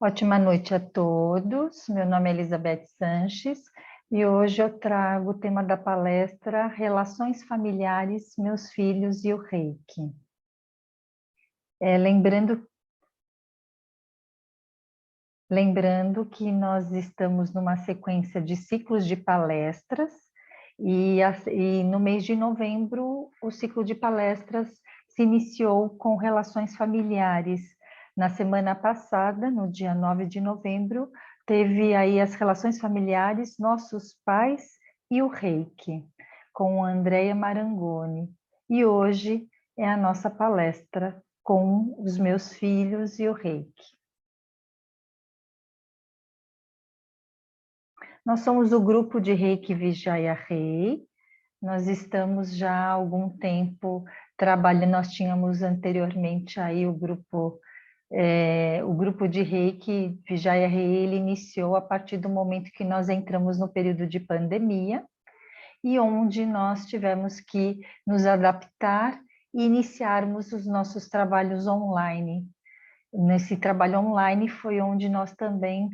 Ótima noite a todos. Meu nome é Elizabeth Sanches e hoje eu trago o tema da palestra Relações Familiares, Meus Filhos e o Reiki. Lembrando que nós estamos numa sequência de ciclos de palestras e no mês de novembro o ciclo de palestras se iniciou com relações familiares. Na semana passada, no dia 9 de novembro, teve aí as relações familiares, nossos pais e o Reiki, com a Andrea Marangoni. E hoje é a nossa palestra com os meus filhos e o Reiki. Nós somos o grupo de Reiki Vijaya Rei. Nós estamos já há algum tempo trabalhando, nós tínhamos anteriormente aí o grupo de Reiki Vijaya Rei, ele iniciou a partir do momento que nós entramos no período de pandemia e onde nós tivemos que nos adaptar e iniciarmos os nossos trabalhos online. Nesse trabalho online foi onde nós também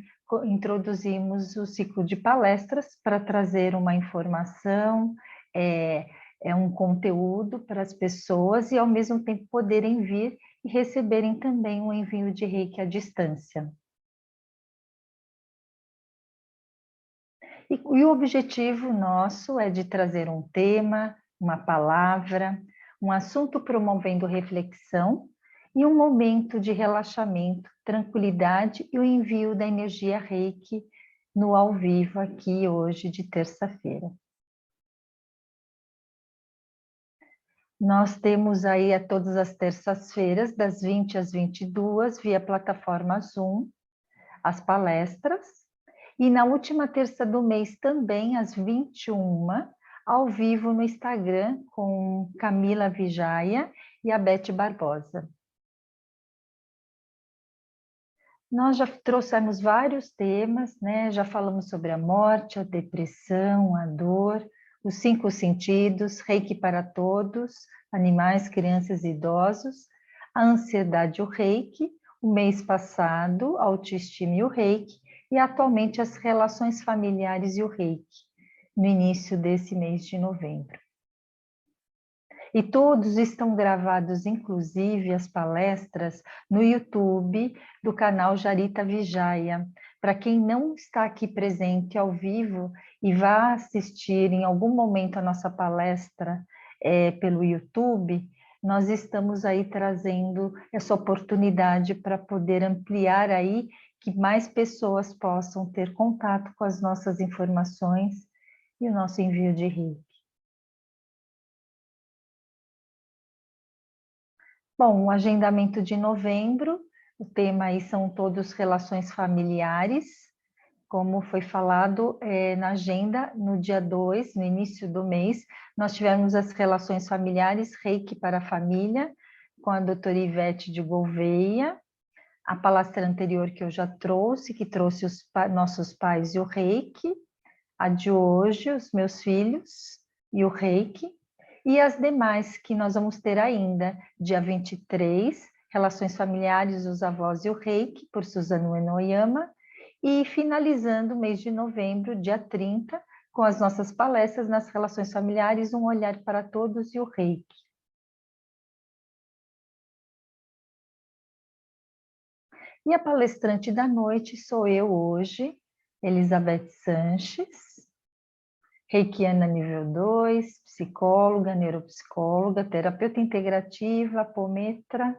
introduzimos o ciclo de palestras para trazer uma informação, um conteúdo para as pessoas e ao mesmo tempo poderem vir e receberem também um envio de Reiki à distância. E o objetivo nosso é de trazer um tema, uma palavra, um assunto promovendo reflexão e um momento de relaxamento, tranquilidade e o envio da energia Reiki no ao vivo aqui hoje de terça-feira. Nós temos aí a todas as terças-feiras, das 20 às 22, via plataforma Zoom, as palestras. E na última terça do mês também, às 21h, ao vivo no Instagram, com Camila Vijaya e a Beth Barbosa. Nós já trouxemos vários temas, né? Já falamos sobre a morte, a depressão, a dor, os 5 sentidos, Reiki para todos, animais, crianças e idosos, a ansiedade, o Reiki, o mês passado, a autoestima e o Reiki, e atualmente as relações familiares e o Reiki, no início desse mês de novembro. E todos estão gravados, inclusive as palestras, no YouTube do canal Jarita Vijaya. Para quem não está aqui presente ao vivo e vá assistir em algum momento a nossa palestra pelo YouTube, nós estamos aí trazendo essa oportunidade para poder ampliar aí, que mais pessoas possam ter contato com as nossas informações e o nosso envio de Reiki. Bom, o agendamento de novembro, o tema aí são todos relações familiares, como foi falado na agenda, no dia 2, no início do mês, nós tivemos as relações familiares, Reiki para a família, com a doutora Ivete de Gouveia, a palestra anterior que eu já trouxe, que trouxe os nossos pais e o Reiki, a de hoje, os meus filhos e o Reiki, e as demais que nós vamos ter ainda, dia 23, Relações Familiares, os Avós e o Reiki, por Suzano Enoyama, e finalizando o mês de novembro, dia 30, com as nossas palestras nas relações familiares, um olhar para todos e o Reiki. E a palestrante da noite sou eu hoje, Elizabeth Sanches, reikiana nível 2, psicóloga, neuropsicóloga, terapeuta integrativa, apometra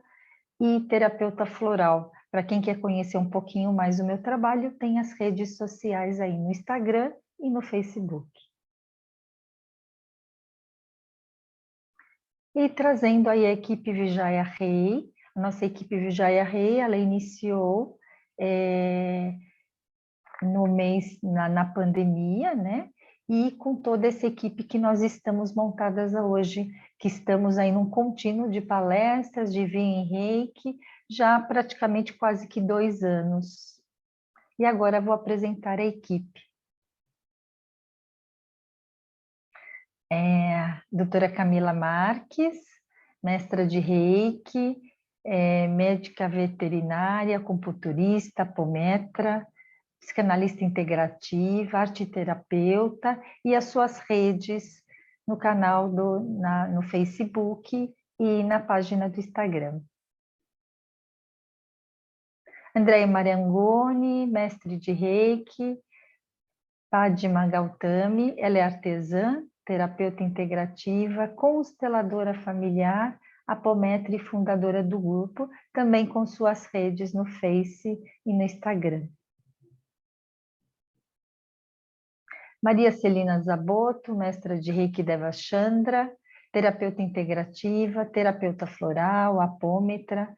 e terapeuta floral. Para quem quer conhecer um pouquinho mais do meu trabalho, tem as redes sociais aí no Instagram e no Facebook. E trazendo aí a equipe Vijaya Rei, a nossa equipe Vijaya Rei, ela iniciou no mês, na pandemia, né? E com toda essa equipe que nós estamos montadas hoje, que estamos aí num contínuo de palestras, de Via em Reiki, já há praticamente quase que 2 anos. E agora vou apresentar a equipe. Doutora Camila Marques, mestra de Reiki, médica veterinária, acupunturista, apometra, psicanalista integrativa, arteterapeuta, e as suas redes no canal no Facebook e na página do Instagram. Andréia Mariangoni, mestre de Reiki, Padma Gautami, ela é artesã, terapeuta integrativa, consteladora familiar, apometra e fundadora do grupo, também com suas redes no Face e no Instagram. Maria Celina Zabotto, mestra de Reiki Devachandra, terapeuta integrativa, terapeuta floral, apômetra,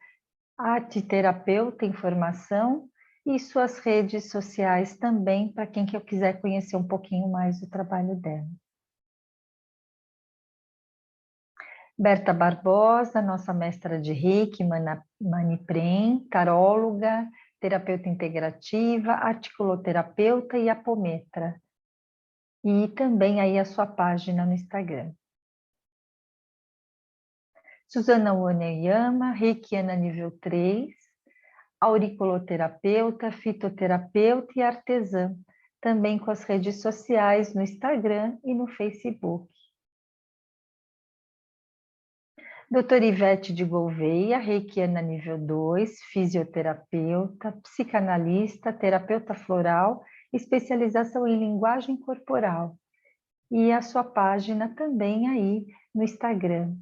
arte-terapeuta em formação, e suas redes sociais também, para quem quiser conhecer um pouquinho mais do trabalho dela. Berta Barbosa, nossa mestra de Reiki, Maniprem, taróloga, terapeuta integrativa, articuloterapeuta e apometra. E também aí a sua página no Instagram. Suzana Oneyama, Reikiana nível 3, auriculoterapeuta, fitoterapeuta e artesã, também com as redes sociais no Instagram e no Facebook. Doutora Ivete de Gouveia, Reikiana nível 2, fisioterapeuta, psicanalista, terapeuta floral, especialização em linguagem corporal. E a sua página também aí no Instagram.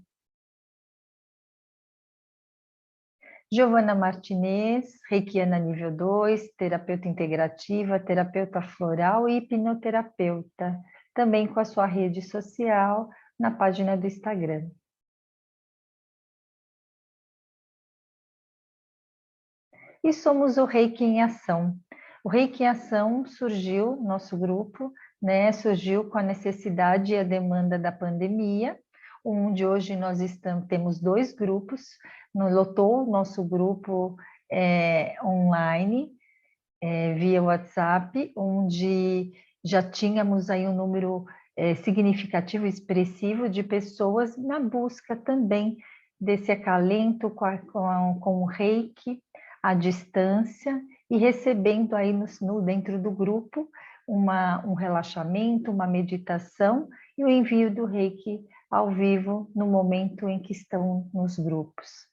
Giovana Martinez, Reikiana nível 2, terapeuta integrativa, terapeuta floral e hipnoterapeuta, também com a sua rede social na página do Instagram. E somos o Reiki em Ação. O Reiki em Ação surgiu, nosso grupo, né, surgiu com a necessidade e a demanda da pandemia, onde hoje nós temos 2 grupos, lotou o nosso grupo online, via WhatsApp, onde já tínhamos aí um número significativo, expressivo de pessoas na busca também desse acalento com o Reiki à distância e recebendo aí dentro do grupo um relaxamento, uma meditação e o envio do Reiki ao vivo no momento em que estão nos grupos.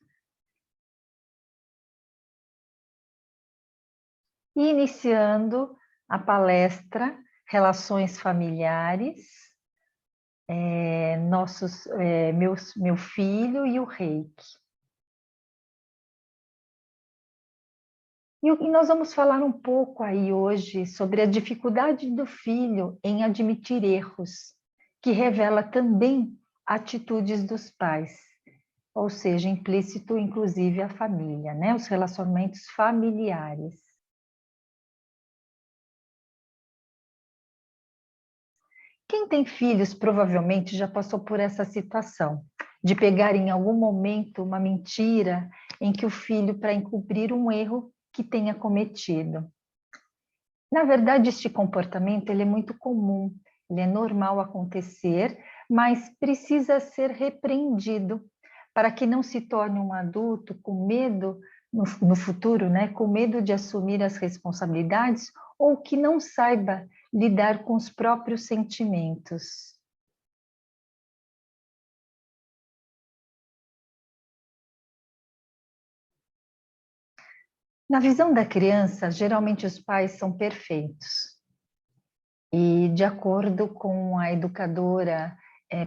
E iniciando a palestra Relações Familiares, meu filho e o Reiki. E nós vamos falar um pouco aí hoje sobre a dificuldade do filho em admitir erros, que revela também atitudes dos pais, ou seja, implícito inclusive a família, né? Os relacionamentos familiares. Quem tem filhos provavelmente já passou por essa situação, de pegar em algum momento uma mentira em que o filho, para encobrir um erro que tenha cometido. Na verdade, este comportamento ele é muito comum, ele é normal acontecer, mas precisa ser repreendido para que não se torne um adulto com medo no futuro, né, com medo de assumir as responsabilidades ou que não saiba lidar com os próprios sentimentos. Na visão da criança, geralmente os pais são perfeitos. E de acordo com a educadora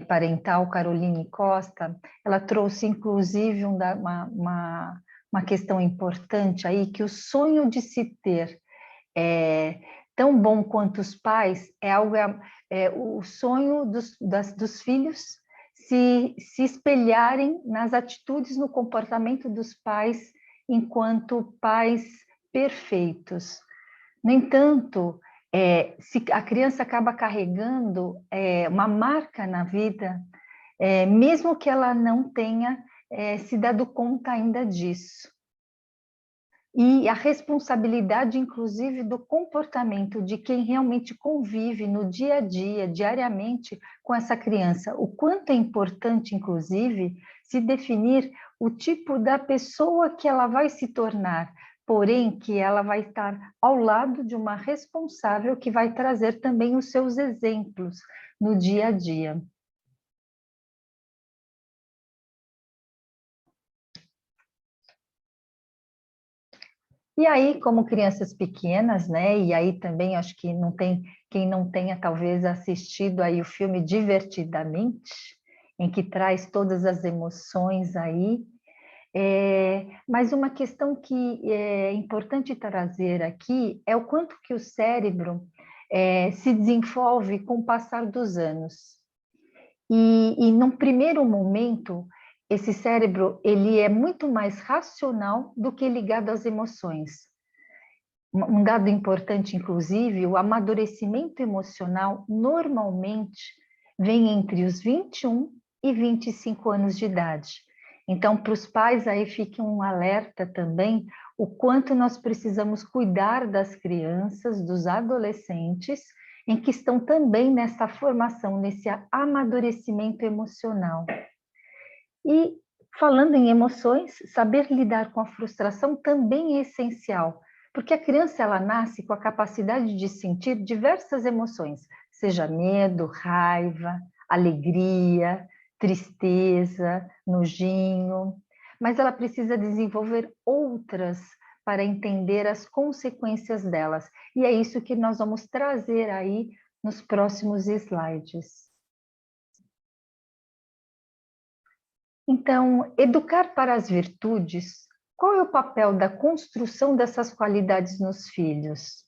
parental Caroline Costa, ela trouxe inclusive uma questão importante aí, que o sonho de se ter tão bom quanto os pais o sonho dos filhos se espelharem nas atitudes, no comportamento dos pais enquanto pais perfeitos. No entanto, se a criança acaba carregando uma marca na vida, mesmo que ela não tenha se dado conta ainda disso. E a responsabilidade, inclusive, do comportamento de quem realmente convive no dia a dia, diariamente, com essa criança. O quanto é importante, inclusive, se definir o tipo da pessoa que ela vai se tornar, porém que ela vai estar ao lado de uma responsável que vai trazer também os seus exemplos no dia a dia. E aí, como crianças pequenas, né? E aí também acho que não tem quem não tenha talvez assistido aí o filme Divertidamente, em que traz todas as emoções aí. Mas uma questão que é importante trazer aqui é o quanto que o cérebro se desenvolve com o passar dos anos. E num primeiro momento, esse cérebro ele é muito mais racional do que ligado às emoções. Um dado importante, inclusive, o amadurecimento emocional normalmente vem entre os 21 e 25 anos de idade. Então, para os pais aí fica um alerta também o quanto nós precisamos cuidar das crianças, dos adolescentes, em que estão também nessa formação, nesse amadurecimento emocional. E falando em emoções, saber lidar com a frustração também é essencial, porque a criança ela nasce com a capacidade de sentir diversas emoções, seja medo, raiva, alegria, tristeza, nojinho, mas ela precisa desenvolver outras para entender as consequências delas. E é isso que nós vamos trazer aí nos próximos slides. Então, educar para as virtudes, qual é o papel da construção dessas qualidades nos filhos?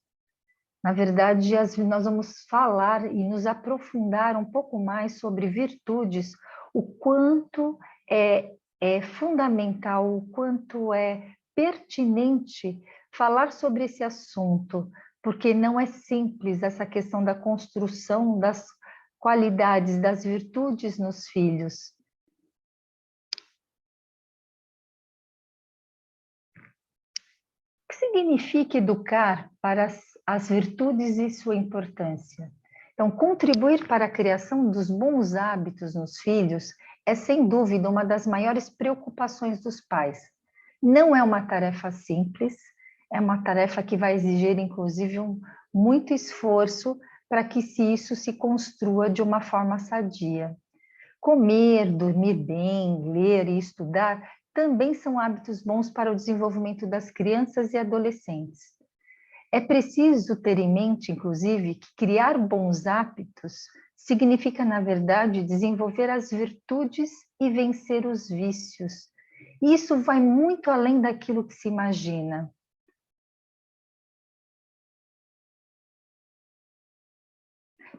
Na verdade, nós vamos falar e nos aprofundar um pouco mais sobre virtudes, o quanto é fundamental, o quanto é pertinente falar sobre esse assunto, porque não é simples essa questão da construção das qualidades, das virtudes nos filhos. O que significa educar para as virtudes e sua importância? Então, contribuir para a criação dos bons hábitos nos filhos é, sem dúvida, uma das maiores preocupações dos pais. Não é uma tarefa simples, é uma tarefa que vai exigir, inclusive, muito esforço para que isso se construa de uma forma sadia. Comer, dormir bem, ler e estudar também são hábitos bons para o desenvolvimento das crianças e adolescentes. É preciso ter em mente, inclusive, que criar bons hábitos significa, na verdade, desenvolver as virtudes e vencer os vícios. E isso vai muito além daquilo que se imagina.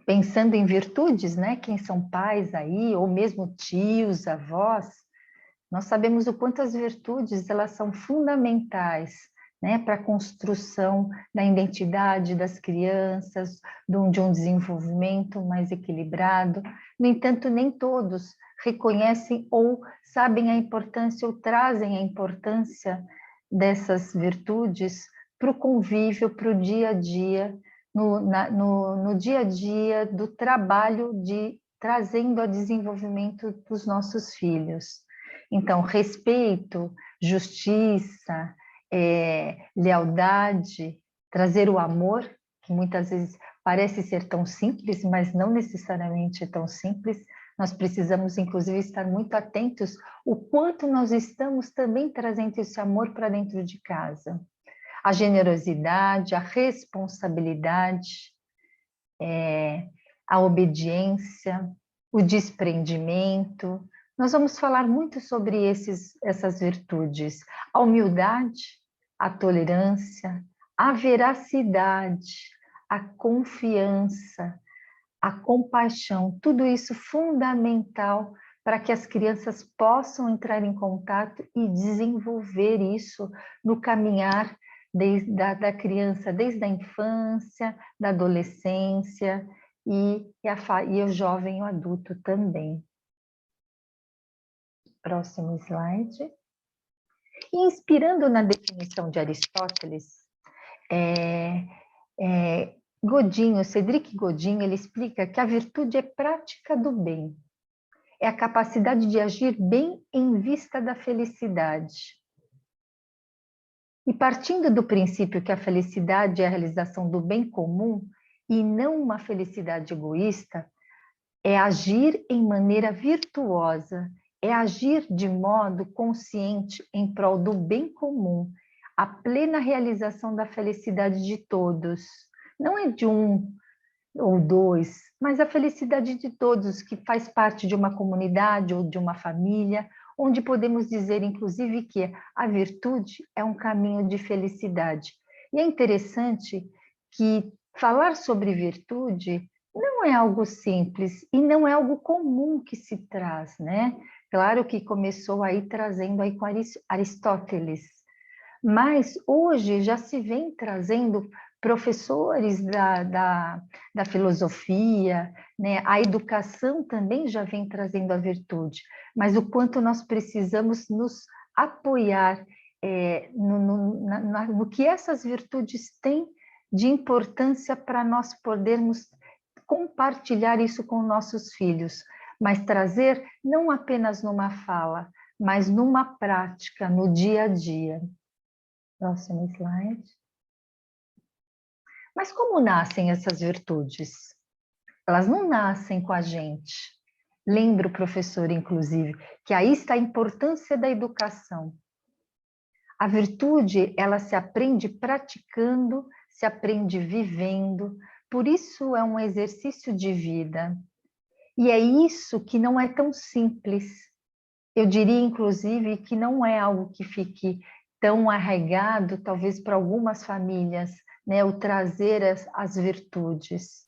Pensando em virtudes, né? Quem são pais aí, ou mesmo tios, avós, nós sabemos o quanto as virtudes elas são fundamentais, né, para a construção da identidade das crianças, de um desenvolvimento mais equilibrado. No entanto, nem todos reconhecem ou sabem a importância ou trazem a importância dessas virtudes para o convívio, para o dia a dia, no dia a dia do trabalho de trazendo ao desenvolvimento dos nossos filhos. Então, respeito, justiça, lealdade, trazer o amor, que muitas vezes parece ser tão simples, mas não necessariamente é tão simples. Nós precisamos, inclusive, estar muito atentos o quanto nós estamos também trazendo esse amor para dentro de casa. A generosidade, a responsabilidade, a obediência, o desprendimento. Nós vamos falar muito sobre essas virtudes. A humildade, a tolerância, a veracidade, a confiança, a compaixão, tudo isso fundamental para que as crianças possam entrar em contato e desenvolver isso no caminhar da criança, desde a infância, da adolescência e o jovem e o adulto também. Próximo slide. E inspirando na definição de Aristóteles, Godinho, Cédric Godinho, ele explica que a virtude é prática do bem. é a capacidade de agir bem em vista da felicidade. E partindo do princípio que a felicidade é a realização do bem comum e não uma felicidade egoísta, é agir em maneira virtuosa, é agir de modo consciente em prol do bem comum, a plena realização da felicidade de todos. Não é de um ou dois, mas a felicidade de todos, que faz parte de uma comunidade ou de uma família, onde podemos dizer, inclusive, que a virtude é um caminho de felicidade. E é interessante que falar sobre virtude não é algo simples e não é algo comum que se traz, né? Claro que começou aí trazendo aí com Aristóteles, mas hoje já se vem trazendo professores da filosofia, né? A educação também já vem trazendo a virtude, mas o quanto nós precisamos nos apoiar no que essas virtudes têm de importância para nós podermos compartilhar isso com nossos filhos, mas trazer não apenas numa fala, mas numa prática, no dia a dia. Próximo slide. Mas como nascem essas virtudes? Elas não nascem com a gente. Lembra o professor, inclusive, que aí está a importância da educação. A virtude, ela se aprende praticando, se aprende vivendo, por isso é um exercício de vida. E é isso que não é tão simples. Eu diria, inclusive, que não é algo que fique tão arraigado, talvez para algumas famílias, né, o trazer as virtudes.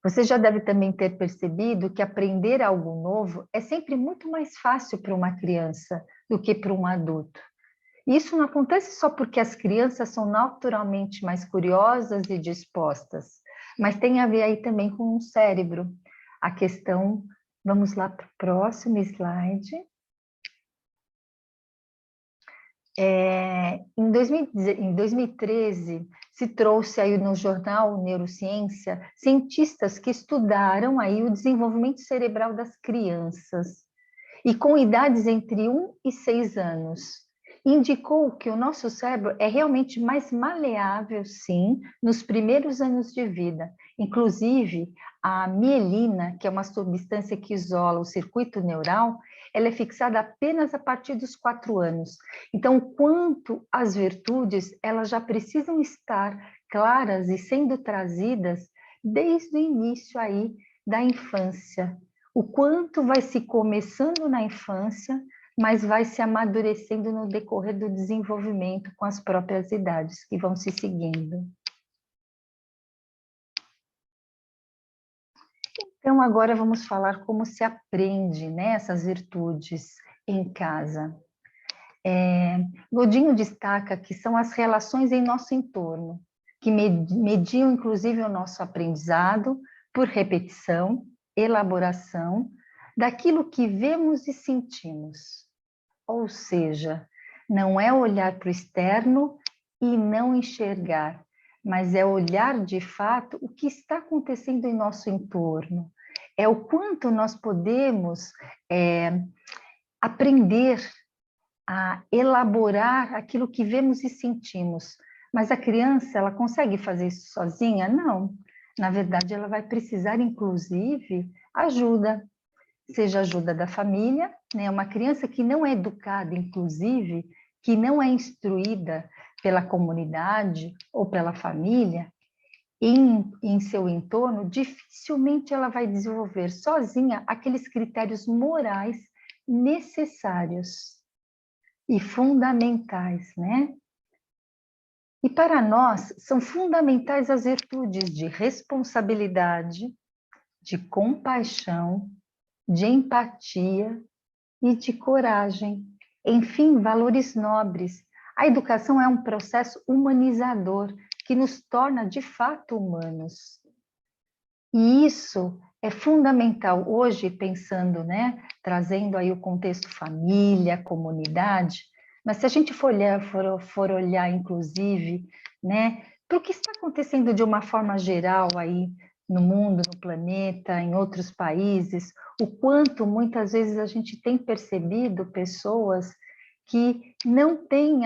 Você já deve também ter percebido que aprender algo novo é sempre muito mais fácil para uma criança do que para um adulto. E isso não acontece só porque as crianças são naturalmente mais curiosas e dispostas, mas tem a ver aí também com o cérebro. A questão, vamos lá para o próximo slide. Em 2013, se trouxe aí no jornal Neurociência cientistas que estudaram aí o desenvolvimento cerebral das crianças e com idades entre 1 e 6 anos. Indicou que o nosso cérebro é realmente mais maleável, sim, nos primeiros anos de vida. Inclusive, a mielina, que é uma substância que isola o circuito neural, ela é fixada apenas a partir dos 4 anos. Então, quanto às virtudes, elas já precisam estar claras e sendo trazidas desde o início aí da infância. O quanto vai se começando na infância, mas vai se amadurecendo no decorrer do desenvolvimento com as próprias idades que vão se seguindo. Então, agora vamos falar como se aprende, né, essas virtudes em casa. Godinho destaca que são as relações em nosso entorno, que mediam, inclusive, o nosso aprendizado por repetição, elaboração, daquilo que vemos e sentimos. Ou seja, não é olhar para o externo e não enxergar, mas é olhar de fato o que está acontecendo em nosso entorno. É o quanto nós podemos aprender a elaborar aquilo que vemos e sentimos. Mas a criança, ela consegue fazer isso sozinha? Não. Na verdade, ela vai precisar, inclusive, ajuda. Seja ajuda da família, né? Uma criança que não é educada, inclusive, que não é instruída pela comunidade ou pela família, em seu entorno, dificilmente ela vai desenvolver sozinha aqueles critérios morais necessários e fundamentais, né? E para nós são fundamentais as virtudes de responsabilidade, de compaixão, de empatia e de coragem. Enfim, valores nobres. A educação é um processo humanizador que nos torna de fato humanos. E isso é fundamental hoje, pensando, né, trazendo aí o contexto família, comunidade, mas se a gente for olhar, inclusive, né, para o que está acontecendo de uma forma geral aí no mundo, no planeta, em outros países, o quanto muitas vezes a gente tem percebido pessoas que não têm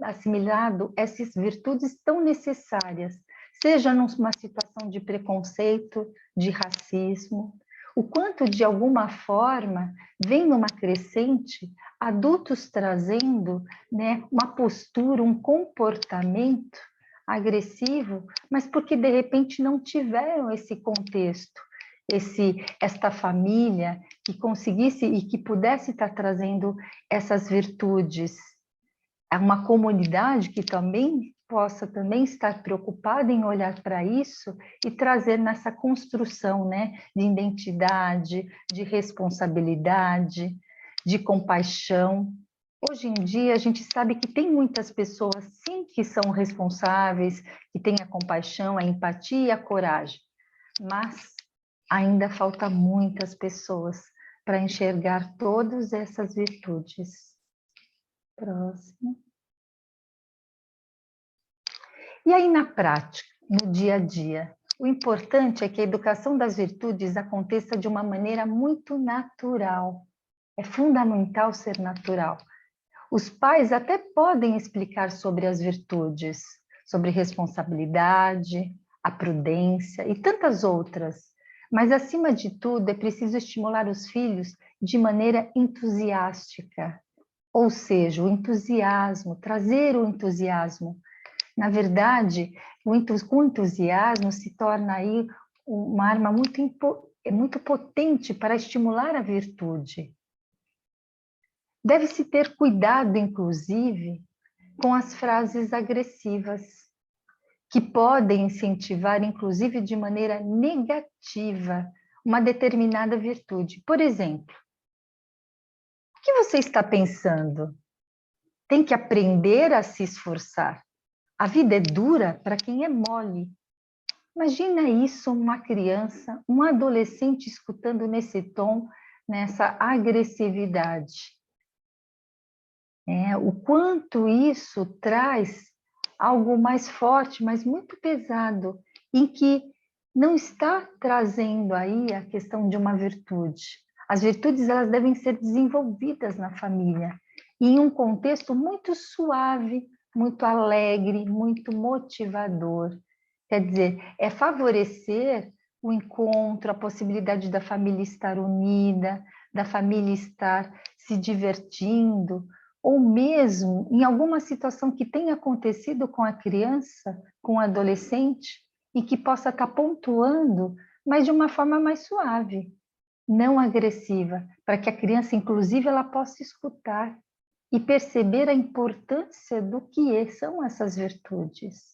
assimilado essas virtudes tão necessárias, seja numa situação de preconceito, de racismo, o quanto de alguma forma vem numa crescente adultos trazendo, né, uma postura, um comportamento agressivo, mas porque de repente não tiveram esse contexto, esta família que conseguisse e que pudesse estar trazendo essas virtudes. É uma comunidade que também possa também estar preocupada em olhar para isso e trazer nessa construção, né, de identidade, de responsabilidade, de compaixão. Hoje em dia, a gente sabe que tem muitas pessoas, sim, que são responsáveis, que têm a compaixão, a empatia e a coragem, mas ainda falta muitas pessoas para enxergar todas essas virtudes. Próximo. E aí, na prática, no dia a dia, o importante é que a educação das virtudes aconteça de uma maneira muito natural. É fundamental ser natural. Os pais até podem explicar sobre as virtudes, sobre responsabilidade, a prudência e tantas outras, mas acima de tudo é preciso estimular os filhos de maneira entusiástica, ou seja, o entusiasmo, trazer o entusiasmo. Na verdade, com entusiasmo se torna aí uma arma muito potente para estimular a virtude. Deve-se ter cuidado, inclusive, com as frases agressivas, que podem incentivar, inclusive, de maneira negativa, uma determinada virtude. Por exemplo, o que você está pensando? Tem que aprender a se esforçar. A vida é dura para quem é mole. Imagina isso, uma criança, um adolescente escutando nesse tom, nessa agressividade. O quanto isso traz algo mais forte, mas muito pesado, em que não está trazendo aí a questão de uma virtude. As virtudes elas devem ser desenvolvidas na família, em um contexto muito suave, muito alegre, muito motivador. Quer dizer, é favorecer o encontro, a possibilidade da família estar unida, da família estar se divertindo, ou mesmo em alguma situação que tenha acontecido com a criança, com o adolescente, e que possa estar pontuando, mas de uma forma mais suave, não agressiva, para que a criança, inclusive, ela possa escutar e perceber a importância do que são essas virtudes.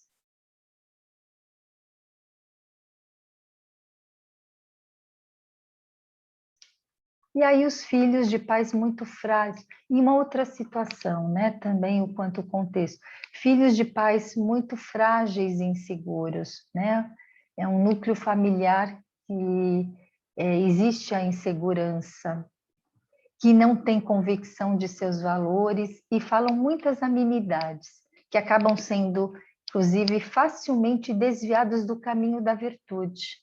E aí os filhos de pais muito frágeis, e uma outra situação, né, também o quanto o contexto, filhos de pais muito frágeis e inseguros, né, é um núcleo familiar que existe a insegurança, que não tem convicção de seus valores e falam muitas amenidades, que acabam sendo, inclusive, facilmente desviados do caminho da virtude.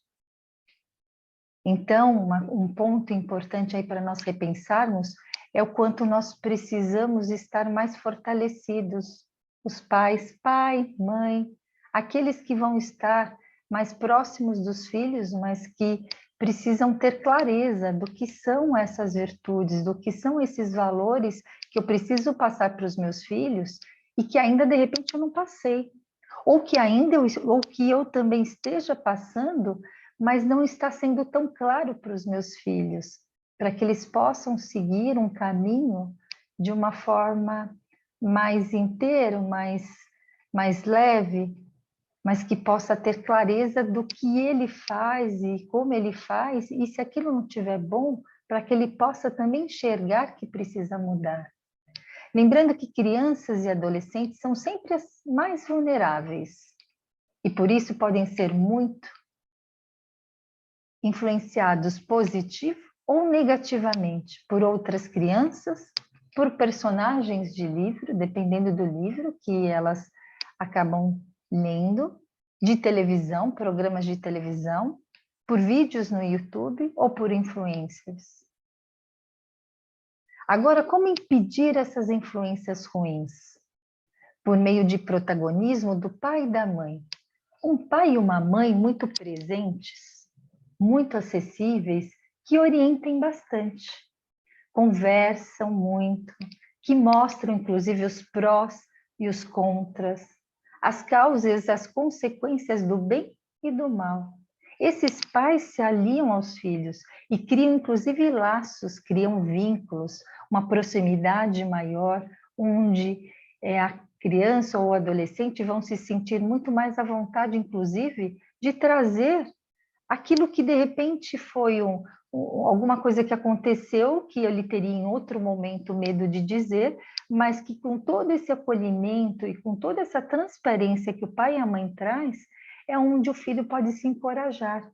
Então, um ponto importante aí para nós repensarmos é o quanto nós precisamos estar mais fortalecidos. Os pais, pai, mãe, aqueles que vão estar mais próximos dos filhos, mas que precisam ter clareza do que são essas virtudes, do que são esses valores que eu preciso passar para os meus filhos e que ainda de repente eu não passei, ou que eu também esteja passando, mas não está sendo tão claro para os meus filhos, para que eles possam seguir um caminho de uma forma mais inteira, mais leve, mas que possa ter clareza do que ele faz e como ele faz, e se aquilo não estiver bom, para que ele possa também enxergar que precisa mudar. Lembrando que crianças e adolescentes são sempre as mais vulneráveis, e por isso podem ser muito influenciados positivo ou negativamente por outras crianças, por personagens de livro, dependendo do livro que elas acabam lendo, de televisão, programas de televisão, por vídeos no YouTube ou por influencers. Agora, como impedir essas influências ruins? Por meio de protagonismo do pai e da mãe. Um pai e uma mãe muito presentes, muito acessíveis, que orientem bastante, conversam muito, que mostram inclusive os prós e os contras, as causas e as consequências do bem e do mal. Esses pais se aliam aos filhos e criam inclusive laços, criam vínculos, uma proximidade maior, onde a criança ou o adolescente vão se sentir muito mais à vontade, inclusive, de trazer aquilo que de repente foi alguma coisa que aconteceu, que ele teria em outro momento medo de dizer, mas que com todo esse acolhimento e com toda essa transparência que o pai e a mãe traz, é onde o filho pode se encorajar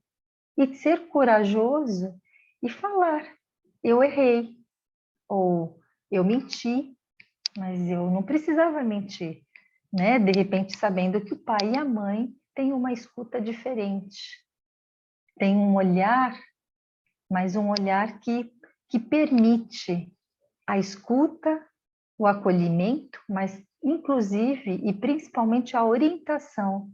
e ser corajoso e falar: eu errei, ou eu menti, mas eu não precisava mentir, né? De repente sabendo que o pai e a mãe têm uma escuta diferente, tem um olhar, mas um olhar que permite a escuta, o acolhimento, mas inclusive e principalmente a orientação,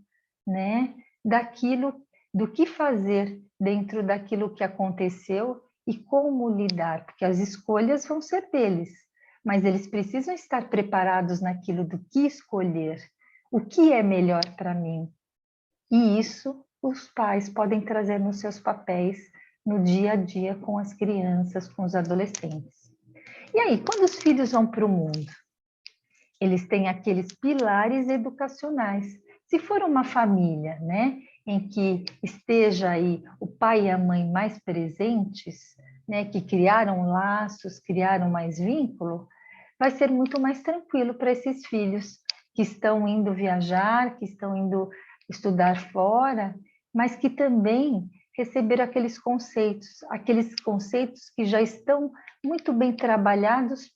né, daquilo, do que fazer dentro daquilo que aconteceu e como lidar, porque as escolhas vão ser deles, mas eles precisam estar preparados naquilo do que escolher, o que é melhor para mim. E isso os pais podem trazer nos seus papéis no dia a dia com as crianças, com os adolescentes. E aí, quando os filhos vão para o mundo, eles têm aqueles pilares educacionais. Se for uma família, né, em que esteja aí o pai e a mãe mais presentes, né, que criaram laços, criaram mais vínculo, vai ser muito mais tranquilo para esses filhos que estão indo viajar, que estão indo estudar fora, mas que também receberam aqueles conceitos que já estão muito bem trabalhados,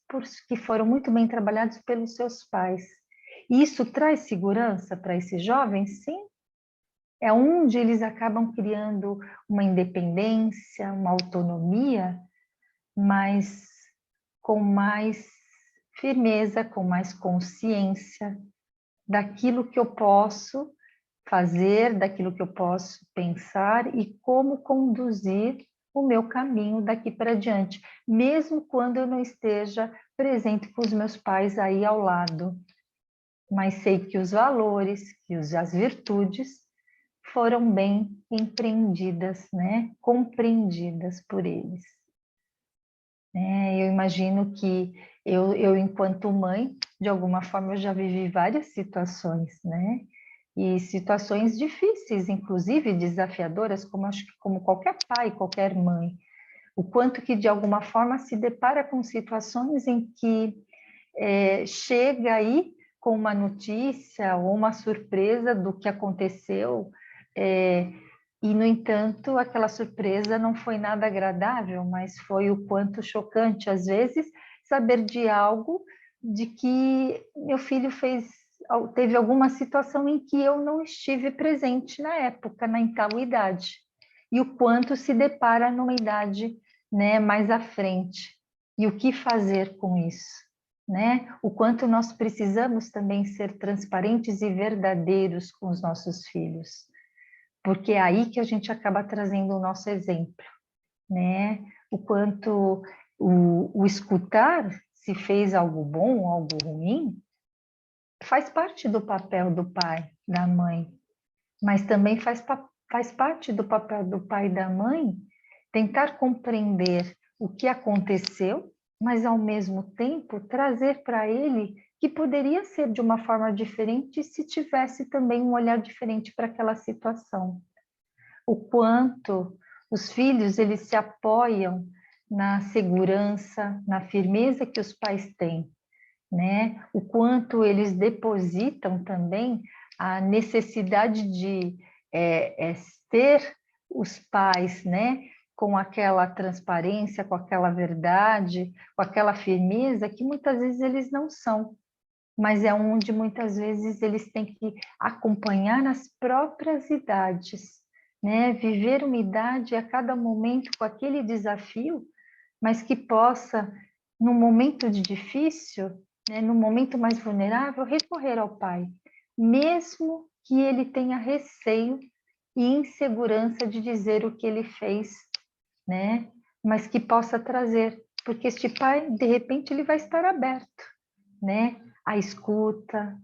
que foram muito bem trabalhados pelos seus pais. E isso traz segurança para esses jovens? Sim. É onde eles acabam criando uma independência, uma autonomia, mas com mais firmeza, com mais consciência daquilo que eu posso fazer, daquilo que eu posso pensar e como conduzir o meu caminho daqui para diante, mesmo quando eu não esteja presente com os meus pais aí ao lado. Mas sei que os valores, que as virtudes foram bem empreendidas, né? Compreendidas por eles. Eu imagino que eu, enquanto mãe, de alguma forma eu já vivi várias situações, né? E situações difíceis, inclusive desafiadoras, como acho que como qualquer pai, qualquer mãe. O quanto que de alguma forma se depara com situações em que chega aí com uma notícia ou uma surpresa do que aconteceu, e, no entanto, aquela surpresa não foi nada agradável, mas foi o quanto chocante, às vezes, saber de algo de que meu filho teve alguma situação em que eu não estive presente na época, em tal idade, e o quanto se depara numa idade, né, mais à frente, e o que fazer com isso, né? O quanto nós precisamos também ser transparentes e verdadeiros com os nossos filhos, porque é aí que a gente acaba trazendo o nosso exemplo, né? O quanto o escutar, se fez algo bom ou algo ruim, faz parte do papel do pai, da mãe, mas também faz parte do papel do pai e da mãe tentar compreender o que aconteceu, mas ao mesmo tempo trazer para ele que poderia ser de uma forma diferente se tivesse também um olhar diferente para aquela situação. O quanto os filhos eles se apoiam na segurança, na firmeza que os pais têm, né? O quanto eles depositam também a necessidade de ter os pais, né? Com aquela transparência, com aquela verdade, com aquela firmeza que muitas vezes eles não são. mas é onde muitas vezes eles têm que acompanhar as próprias idades, né? Viver uma idade a cada momento com aquele desafio, mas que possa, no momento de difícil, né, no momento mais vulnerável, recorrer ao pai, mesmo que ele tenha receio e insegurança de dizer o que ele fez, né? Mas que possa trazer, porque este pai, de repente, ele vai estar aberto, né? A escuta,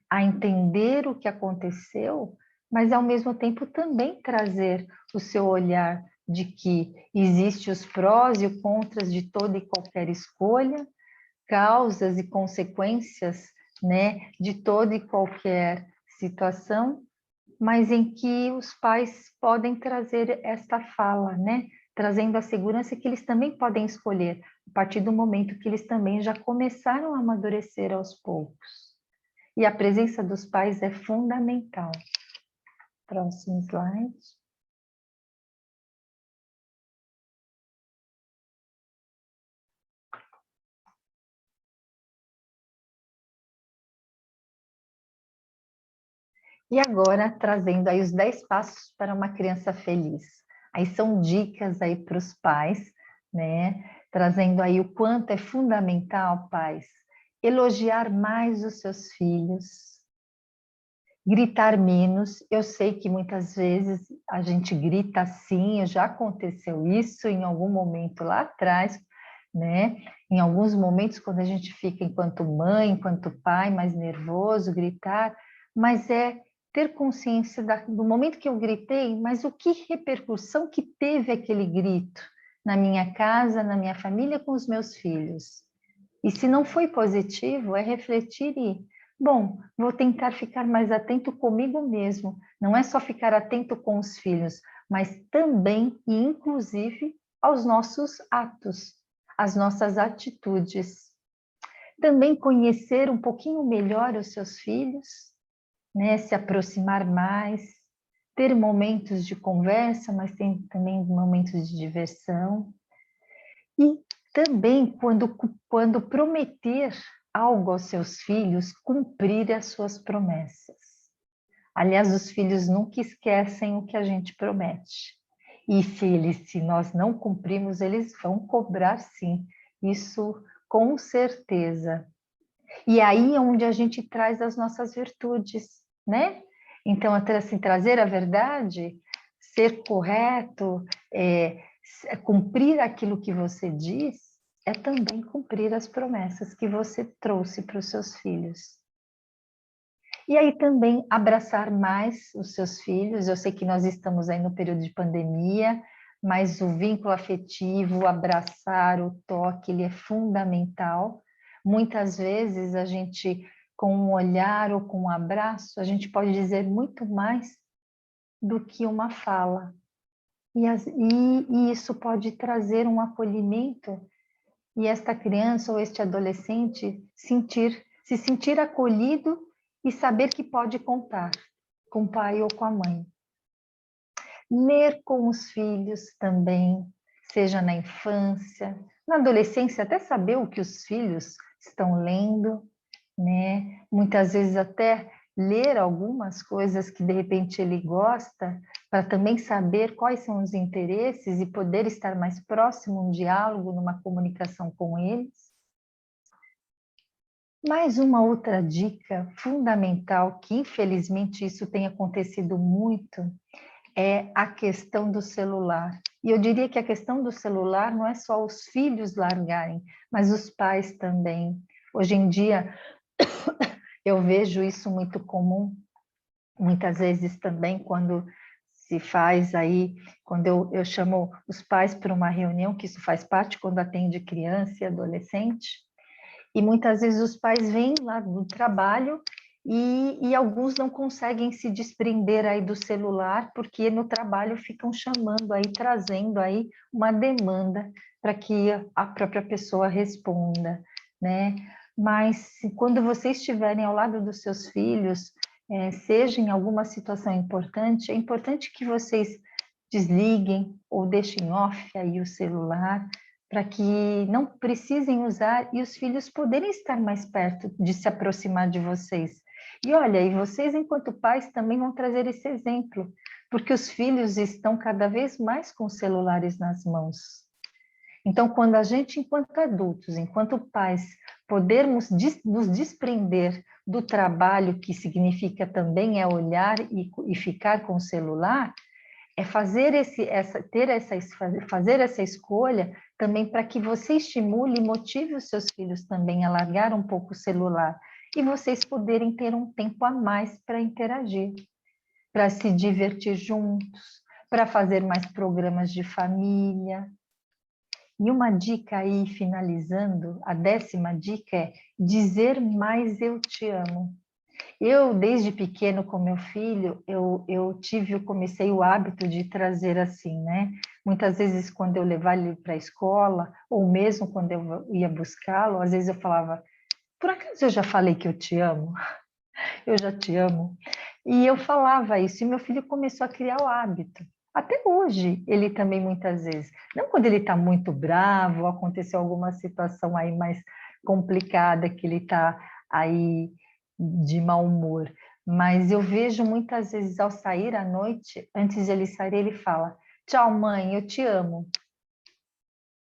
a entender o que aconteceu, mas ao mesmo tempo também trazer o seu olhar de que existe os prós e os contras de toda e qualquer escolha, causas e consequências, né, de toda e qualquer situação, mas em que os pais podem trazer esta fala, né, trazendo a segurança que eles também podem escolher, a partir do momento que eles também já começaram a amadurecer aos poucos. E a presença dos pais é fundamental. Próximo slide. E agora, trazendo aí os 10 passos para uma criança feliz. Aí são dicas aí para os pais, né? Trazendo aí o quanto é fundamental, pais, elogiar mais os seus filhos, gritar menos. Eu sei que muitas vezes a gente grita sim, já aconteceu isso em algum momento lá atrás, né? Em alguns momentos, quando a gente fica enquanto mãe, enquanto pai, mais nervoso, gritar, mas é ter consciência do momento que eu gritei, mas o que repercussão que teve aquele grito na minha casa, na minha família, com os meus filhos. E se não foi positivo, é refletir e, bom, vou tentar ficar mais atento comigo mesmo. Não é só ficar atento com os filhos, mas também e inclusive aos nossos atos, às nossas atitudes. Também conhecer um pouquinho melhor os seus filhos, né? Se aproximar mais, ter momentos de conversa, mas tem também momentos de diversão. E também, quando prometer algo aos seus filhos, cumprir as suas promessas. Aliás, os filhos nunca esquecem o que a gente promete. E se nós não cumprimos, eles vão cobrar sim. Isso com certeza. E aí é onde a gente traz as nossas virtudes, né? Então, até assim, trazer a verdade, ser correto, cumprir aquilo que você diz, é também cumprir as promessas que você trouxe para os seus filhos. E aí também abraçar mais os seus filhos. Eu sei que nós estamos aí no período de pandemia, mas o vínculo afetivo, o abraçar, o toque, ele é fundamental. Muitas vezes a gente, com um olhar ou com um abraço, a gente pode dizer muito mais do que uma fala. E isso pode trazer um acolhimento e esta criança ou este adolescente se sentir acolhido e saber que pode contar com o pai ou com a mãe. Ler com os filhos também, seja na infância, na adolescência, até saber o que os filhos estão lendo, né? Muitas vezes até ler algumas coisas que de repente ele gosta, para também saber quais são os interesses e poder estar mais próximo, um diálogo, numa comunicação com eles. Mais uma outra dica fundamental, que infelizmente isso tem acontecido muito, é a questão do celular. E eu diria que a questão do celular não é só os filhos largarem, mas os pais também. Hoje em dia, eu vejo isso muito comum, muitas vezes também quando se faz aí, quando eu chamo os pais para uma reunião, que isso faz parte quando atende criança e adolescente, e muitas vezes os pais vêm lá do trabalho e alguns não conseguem se desprender aí do celular, porque no trabalho ficam chamando aí, trazendo aí uma demanda para que a própria pessoa responda, né? Mas quando vocês estiverem ao lado dos seus filhos, seja em alguma situação importante, é importante que vocês desliguem ou deixem off aí o celular, para que não precisem usar e os filhos poderem estar mais perto de se aproximar de vocês. E olha, e vocês, enquanto pais, também vão trazer esse exemplo, porque os filhos estão cada vez mais com celulares nas mãos. Então, quando a gente, enquanto adultos, enquanto pais, podermos nos desprender do trabalho, que significa também olhar e ficar com o celular, é fazer fazer essa escolha também para que você estimule e motive os seus filhos também a largar um pouco o celular e vocês poderem ter um tempo a mais para interagir, para se divertir juntos, para fazer mais programas de família. E uma dica aí, finalizando, a 10ª dica é dizer mais eu te amo. Eu, desde pequeno, com meu filho, comecei o hábito de trazer assim, né? Muitas vezes, quando eu levava ele para a escola, ou mesmo quando eu ia buscá-lo, às vezes eu falava, por acaso eu já falei que eu te amo? Eu já te amo. E eu falava isso, e meu filho começou a criar o hábito. Até hoje, ele também muitas vezes. Não quando ele está muito bravo, aconteceu alguma situação aí mais complicada, que ele está aí de mau humor. Mas eu vejo muitas vezes ao sair à noite, antes de ele sair, ele fala: tchau, mãe, eu te amo.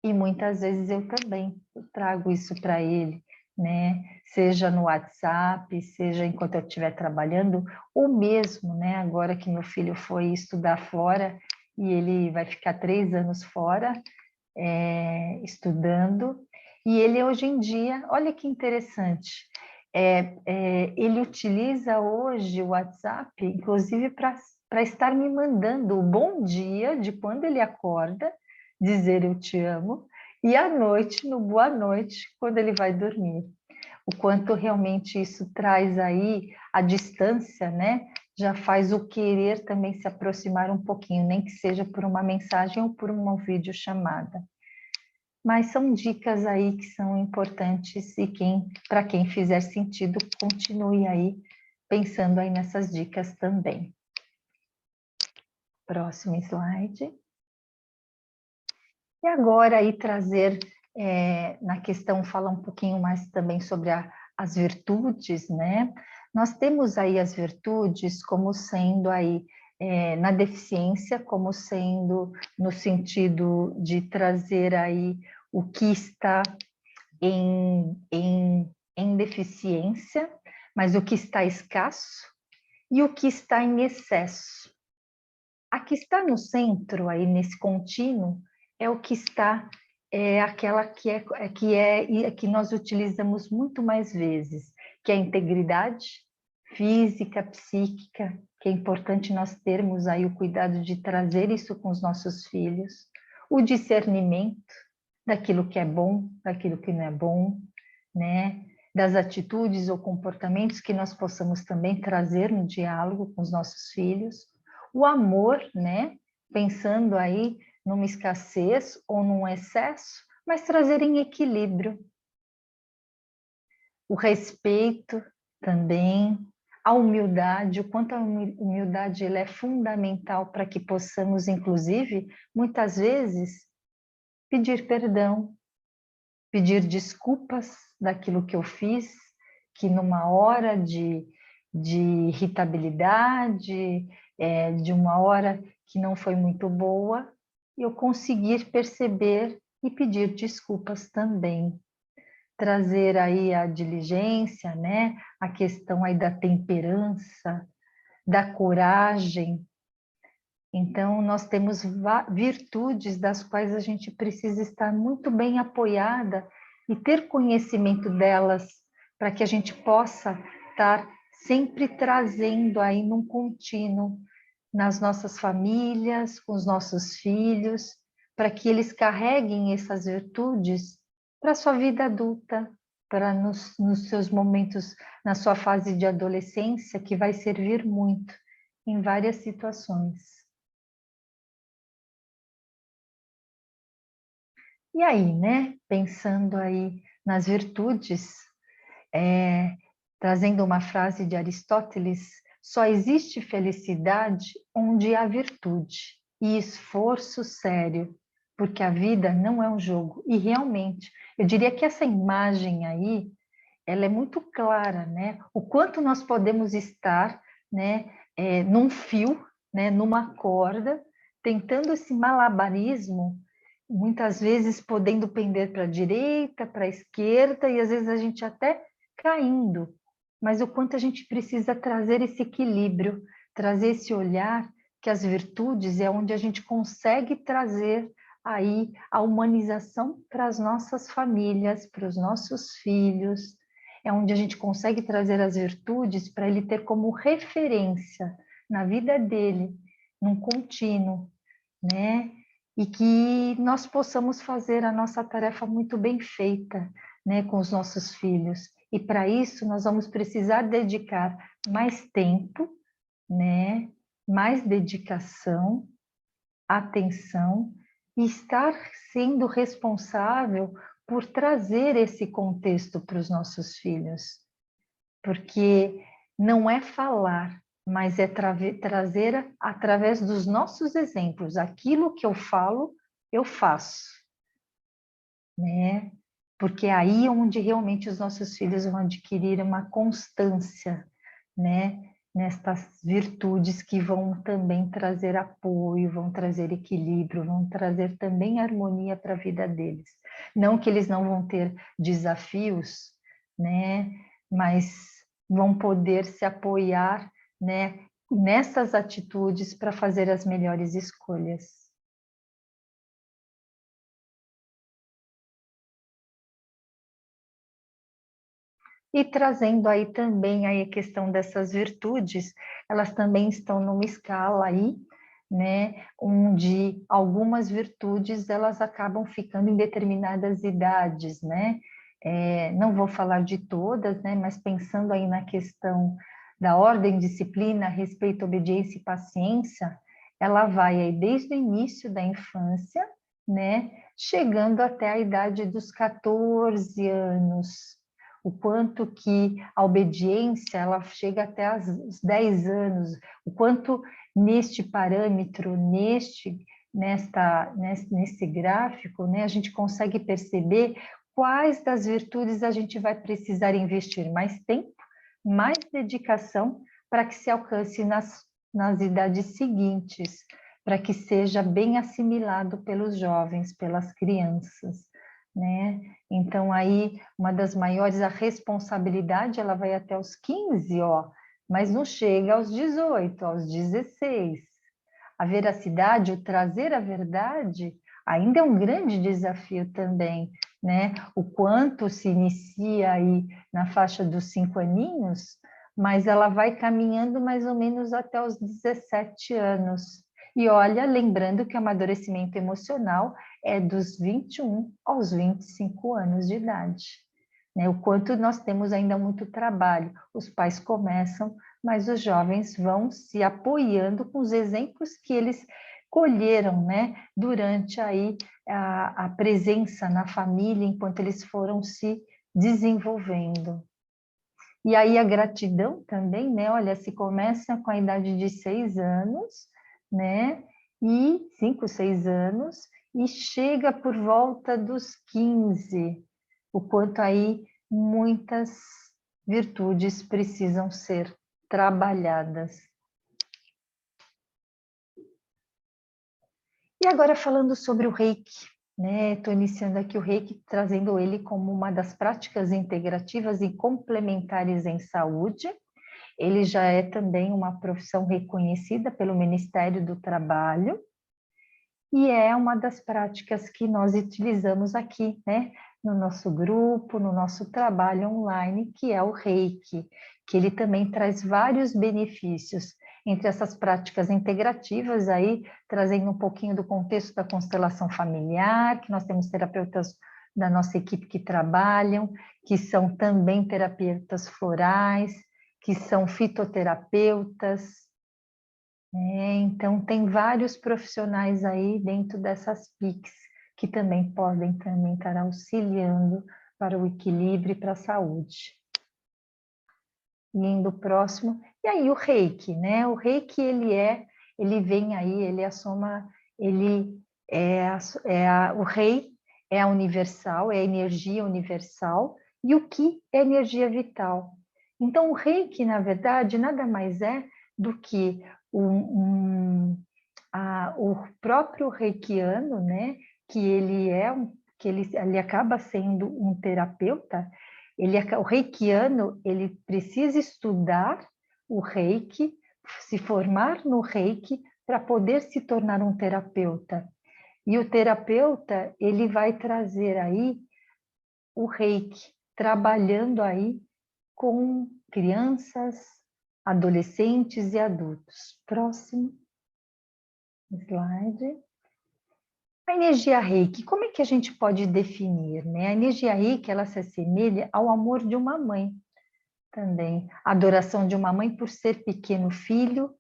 E muitas vezes eu também trago isso para ele, né? Seja no WhatsApp, seja enquanto eu estiver trabalhando, ou mesmo, né? Agora que meu filho foi estudar fora e ele vai ficar 3 anos fora, estudando, e ele hoje em dia, olha que interessante, ele utiliza hoje o WhatsApp, inclusive para estar me mandando o bom dia de quando ele acorda, dizer eu te amo, e à noite, no boa noite, quando ele vai dormir. O quanto realmente isso traz aí a distância, né? Já faz o querer também se aproximar um pouquinho, nem que seja por uma mensagem ou por uma videochamada. Mas são dicas aí que são importantes e para quem fizer sentido, continue aí pensando aí nessas dicas também. Próximo slide. E agora aí trazer na questão, falar um pouquinho mais também sobre as virtudes, né? Nós temos aí as virtudes como sendo aí na deficiência, como sendo no sentido de trazer aí o que está em deficiência, mas o que está escasso e o que está em excesso. A que está no centro, aí nesse contínuo, é o que está, aquela que nós utilizamos muito mais vezes, que é a integridade física, psíquica, que é importante nós termos aí o cuidado de trazer isso com os nossos filhos, o discernimento daquilo que é bom, daquilo que não é bom, né? Das atitudes ou comportamentos que nós possamos também trazer no diálogo com os nossos filhos, o amor, né? Pensando aí numa escassez ou num excesso, mas trazer em equilíbrio. O respeito também, a humildade, o quanto a humildade ela é fundamental para que possamos, inclusive, muitas vezes, pedir perdão, pedir desculpas daquilo que eu fiz, que numa hora de irritabilidade, de uma hora que não foi muito boa, eu conseguir perceber e pedir desculpas também. Trazer aí a diligência, né? A questão aí da temperança, da coragem. Então, nós temos virtudes das quais a gente precisa estar muito bem apoiada e ter conhecimento delas para que a gente possa estar sempre trazendo aí num contínuo nas nossas famílias, com os nossos filhos, para que eles carreguem essas virtudes para a sua vida adulta, para nos seus momentos, na sua fase de adolescência, que vai servir muito em várias situações. E aí, né, pensando aí nas virtudes, trazendo uma frase de Aristóteles, só existe felicidade onde há virtude e esforço sério, porque a vida não é um jogo. E realmente, eu diria que essa imagem aí, ela é muito clara, né? O quanto nós podemos estar, né, num fio, né, numa corda, tentando esse malabarismo, muitas vezes podendo pender para a direita, para a esquerda, e às vezes a gente até caindo. Mas o quanto a gente precisa trazer esse equilíbrio, trazer esse olhar, que as virtudes é onde a gente consegue trazer aí a humanização para as nossas famílias, para os nossos filhos, é onde a gente consegue trazer as virtudes para ele ter como referência na vida dele, num contínuo, né? E que nós possamos fazer a nossa tarefa muito bem feita, né, com os nossos filhos. E para isso nós vamos precisar dedicar mais tempo, né, mais dedicação, atenção e estar sendo responsável por trazer esse contexto para os nossos filhos. Porque não é falar, mas é trazer através dos nossos exemplos. Aquilo que eu falo, eu faço, né? Porque aí é onde realmente os nossos filhos vão adquirir uma constância, né? Nestas virtudes que vão também trazer apoio, vão trazer equilíbrio, vão trazer também harmonia para a vida deles. Não que eles não vão ter desafios, né? Mas vão poder se apoiar, né? Nessas atitudes para fazer as melhores escolhas. E trazendo aí também aí a questão dessas virtudes, elas também estão numa escala aí, né, onde algumas virtudes elas acabam ficando em determinadas idades, né? Não vou falar de todas, né, mas pensando aí na questão da ordem, disciplina, respeito, obediência e paciência, ela vai aí desde o início da infância, né, chegando até a idade dos 14 anos, o quanto que a obediência ela chega até os 10 anos, o quanto neste parâmetro, nesse gráfico, né, a gente consegue perceber quais das virtudes a gente vai precisar investir mais tempo, mais dedicação para que se alcance nas idades seguintes, para que seja bem assimilado pelos jovens, pelas crianças, né? Então, aí, uma das maiores, a responsabilidade, ela vai até os 15, ó, mas não chega aos 18, aos 16. A veracidade, o trazer a verdade, ainda é um grande desafio também, né? O quanto se inicia aí na faixa dos 5 aninhos, mas ela vai caminhando mais ou menos até os 17 anos. E olha, lembrando que o amadurecimento emocional é dos 21 aos 25 anos de idade, né? O quanto nós temos ainda muito trabalho. Os pais começam, mas os jovens vão se apoiando com os exemplos que eles colheram, né, durante aí a presença na família, enquanto eles foram se desenvolvendo. E aí a gratidão também, né, olha, se começa com a idade de 6 anos, né, e 5, 6 anos, e chega por volta dos 15, o quanto aí muitas virtudes precisam ser trabalhadas. E agora falando sobre o Reiki, né? Estou iniciando aqui o Reiki, trazendo ele como uma das práticas integrativas e complementares em saúde. Ele já é também uma profissão reconhecida pelo Ministério do Trabalho e é uma das práticas que nós utilizamos aqui, né? No nosso grupo, no nosso trabalho online, que é o Reiki, que ele também traz vários benefícios. Entre essas práticas integrativas aí, trazendo um pouquinho do contexto da constelação familiar, que nós temos terapeutas da nossa equipe que trabalham, que são também terapeutas florais, que são fitoterapeutas, né? Então, tem vários profissionais aí dentro dessas PICs que também podem também estar auxiliando para o equilíbrio e para a saúde. E indo próximo, e aí o Reiki, né? O Reiki, ele vem aí, ele é a soma, ele O Rei é a universal, é a energia universal, e o Ki é a energia vital. Então, o Reiki, na verdade, nada mais é do que o próprio reikiano, né? Que ele acaba sendo um terapeuta. O reikiano, ele precisa estudar o Reiki, se formar no Reiki para poder se tornar um terapeuta. E o terapeuta, ele vai trazer aí o Reiki, trabalhando aí com crianças, adolescentes e adultos. Próximo slide. A energia Reiki, como é que a gente pode definir, né? A energia Reiki, ela se assemelha ao amor de uma mãe também. A adoração de uma mãe por ser pequeno filho,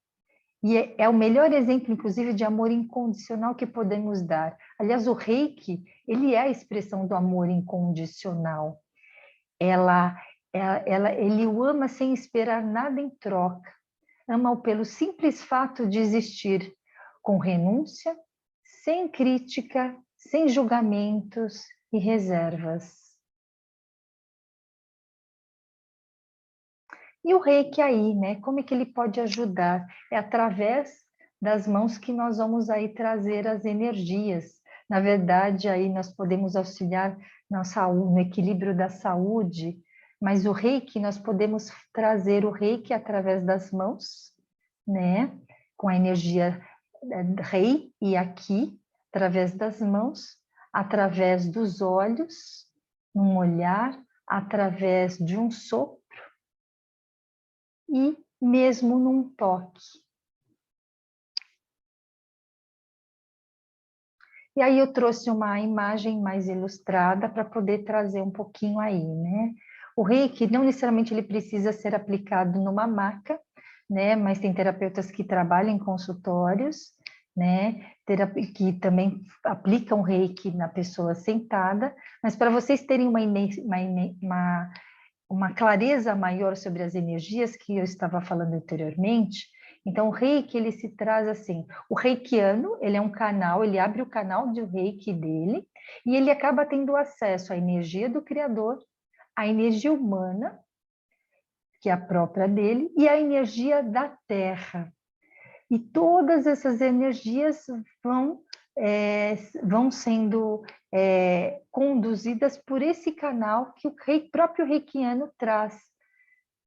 e é o melhor exemplo, inclusive, de amor incondicional que podemos dar. Aliás, o Reiki, ele é a expressão do amor incondicional. Ele o ama sem esperar nada em troca. Ama-o pelo simples fato de existir, com renúncia, sem crítica, sem julgamentos e reservas. E o Reiki aí, né? Como é que ele pode ajudar? É através das mãos que nós vamos aí trazer as energias. Na verdade, aí nós podemos auxiliar na saúde, no equilíbrio da saúde, mas o Reiki, nós podemos trazer o Reiki através das mãos, né? Com a energia Rei e Aqui, através das mãos, através dos olhos, num olhar, através de um sopro, e mesmo num toque. E aí eu trouxe uma imagem mais ilustrada para poder trazer um pouquinho aí, né? O Reiki não necessariamente ele precisa ser aplicado numa maca, né? Mas tem terapeutas que trabalham em consultórios, né? Que também aplicam Reiki na pessoa sentada. Mas para vocês terem uma clareza maior sobre as energias que eu estava falando anteriormente, então o Reiki, ele se traz assim, o reikiano, ele é um canal, ele abre o canal de Reiki dele, e ele acaba tendo acesso à energia do Criador, à energia humana, que é a própria dele, e à energia da Terra. E todas essas energias vão sendo conduzidas por esse canal que o próprio reikiano traz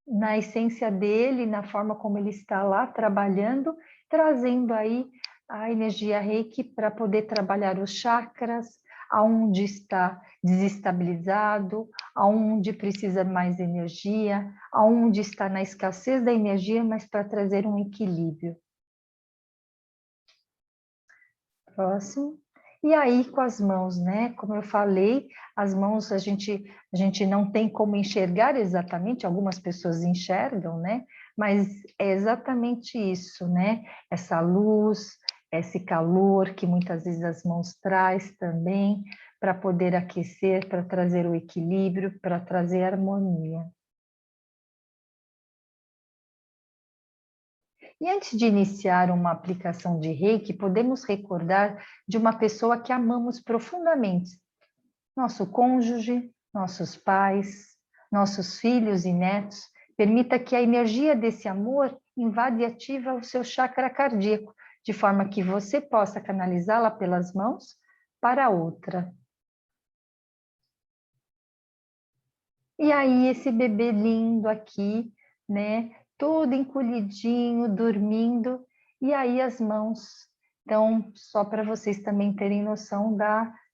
na essência dele, na forma como ele está lá trabalhando, trazendo aí a energia Reiki para poder trabalhar os chakras, aonde está desestabilizado, aonde precisa mais energia, aonde está na escassez da energia, mas para trazer um equilíbrio. Próximo. E aí com as mãos, né? Como eu falei, as mãos a gente não tem como enxergar exatamente, algumas pessoas enxergam, né? Mas é exatamente isso, né? Essa luz, esse calor que muitas vezes as mãos traz também, para poder aquecer, para trazer o equilíbrio, para trazer harmonia. E antes de iniciar uma aplicação de Reiki, podemos recordar de uma pessoa que amamos profundamente. Nosso cônjuge, nossos pais, nossos filhos e netos. Permita que a energia desse amor invade e ativa o seu chakra cardíaco, de forma que você possa canalizá-la pelas mãos para outra. E aí esse bebê lindo aqui, né? Todo encolhidinho, dormindo, e aí as mãos. Então, só para vocês também terem noção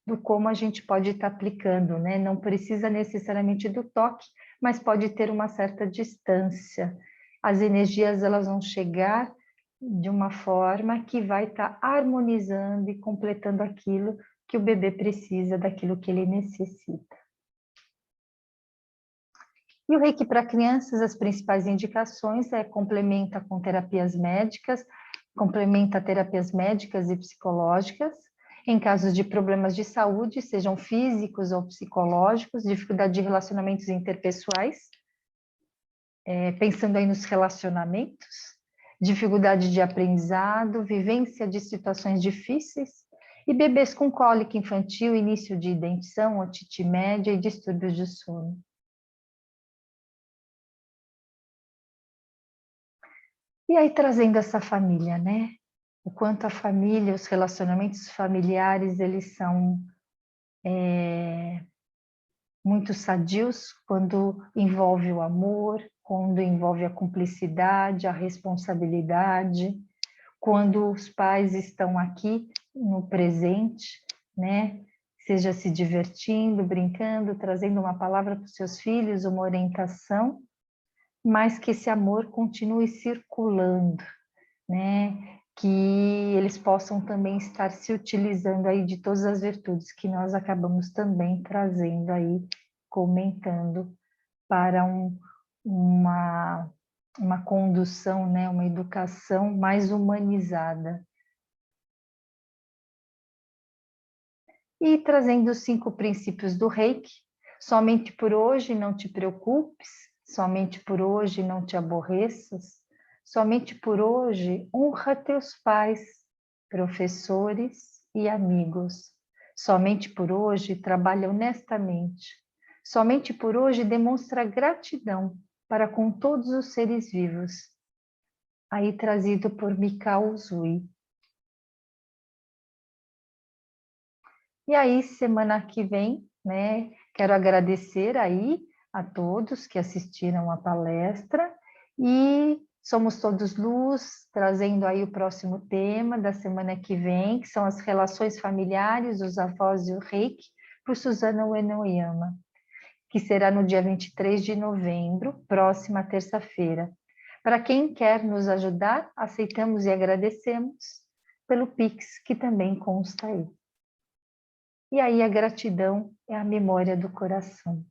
do como a gente pode estar aplicando, né? Não precisa necessariamente do toque, mas pode ter uma certa distância. As energias, elas vão chegar de uma forma que vai estar harmonizando e completando aquilo que o bebê precisa, daquilo que ele necessita. E o Reiki para crianças, as principais indicações complementa com terapias médicas, complementa terapias médicas e psicológicas, em casos de problemas de saúde, sejam físicos ou psicológicos, dificuldade de relacionamentos interpessoais, pensando aí nos relacionamentos, dificuldade de aprendizado, vivência de situações difíceis, E bebês com cólica infantil, início de dentição, otite média e distúrbios de sono. E aí trazendo essa família, né? O quanto a família, os relacionamentos familiares, eles são muito sadios quando envolve o amor, quando envolve a cumplicidade, a responsabilidade, quando os pais estão aqui no presente, né? Seja se divertindo, brincando, trazendo uma palavra para os seus filhos, uma orientação, mas que esse amor continue circulando, né? Que eles possam também estar se utilizando aí de todas as virtudes que nós acabamos também trazendo aí, comentando para uma condução, né? Uma educação mais humanizada. E trazendo os 5 princípios do Reiki, somente por hoje não te preocupes, somente por hoje não te aborreças, somente por hoje honra teus pais, professores e amigos. Somente por hoje trabalha honestamente. Somente por hoje demonstra gratidão para com todos os seres vivos. Aí trazido por Mikao Usui. E aí, semana que vem, né, quero agradecer aí a todos que assistiram à palestra e somos todos luz, trazendo aí o próximo tema da semana que vem, que são as relações familiares, os avós e o Reiki, por Susana Ueno Oyama, que será no dia 23 de novembro, próxima terça-feira. Para quem quer nos ajudar, aceitamos e agradecemos pelo Pix, que também consta aí. E aí a gratidão é a memória do coração.